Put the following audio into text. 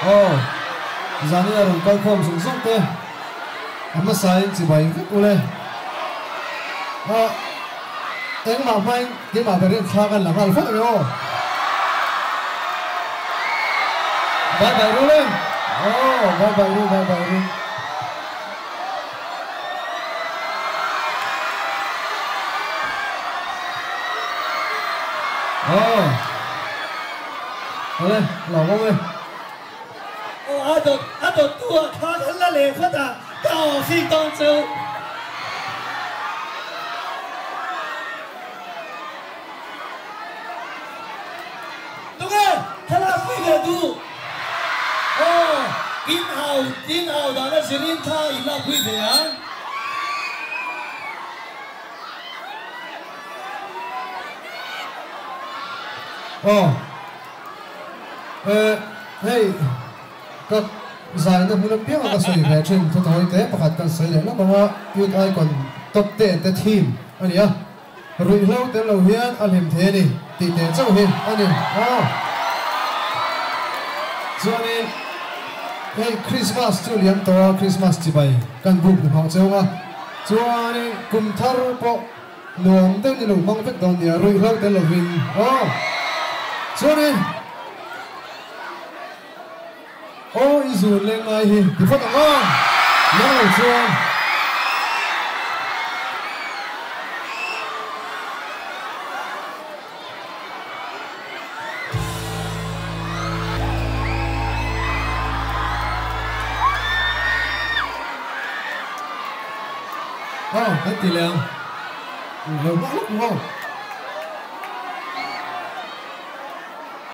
Ôi giờ này là rồng coi khom sung sung thế em mà sai chỉ bảy phút ule em mà mai cái mà phải đến xa gần là vào phút rồi bye bye luôn lên bye bye luôn lên lòng không ơi阿度tua他很那脸发的高兴当中。đúng không? Thế là quy định đủ. In hậu đó là sự liên tha in là quy định á. Hey, các giải nó muốn biết là cái sự về trên thôi thôi thế, bắt cái sự này nó mà yêu ai còn tập thể the team, anh nhá, rồi lâu tới lâu hiền, anh hiểm thế đi, thì thế cháu hiền, anh nhá, cho nên hey Christmas chú liam to Christmas chỉ bay, căn bụng của họ chơi không à, cho nên cùng thar po, nuông tới như lúc mang phép đòn nhà rồi lâu tới lâu hiền, cho nên izu lên ngay hi thì phát động lâu chuông cái tỷ lệ lâu mãi lúc đúng không